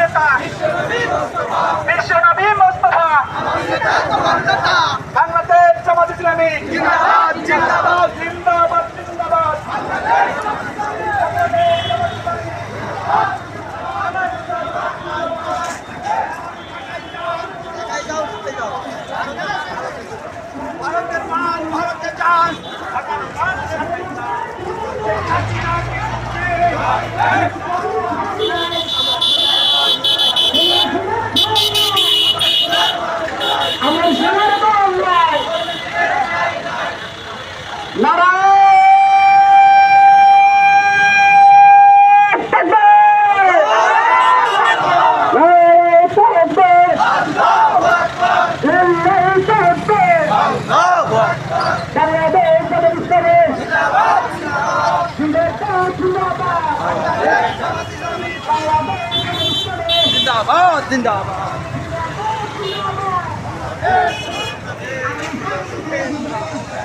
নেতা বিশ্বনবী মোস্তফা বাংলাদেশ জামাত ইসলামী জিন্দাবাদ জিন্দাবাদ জিন্দাবাদ জিন্দাবাদ ভারতের মান ভারতে চান जिंदाबाद जिंदाबाद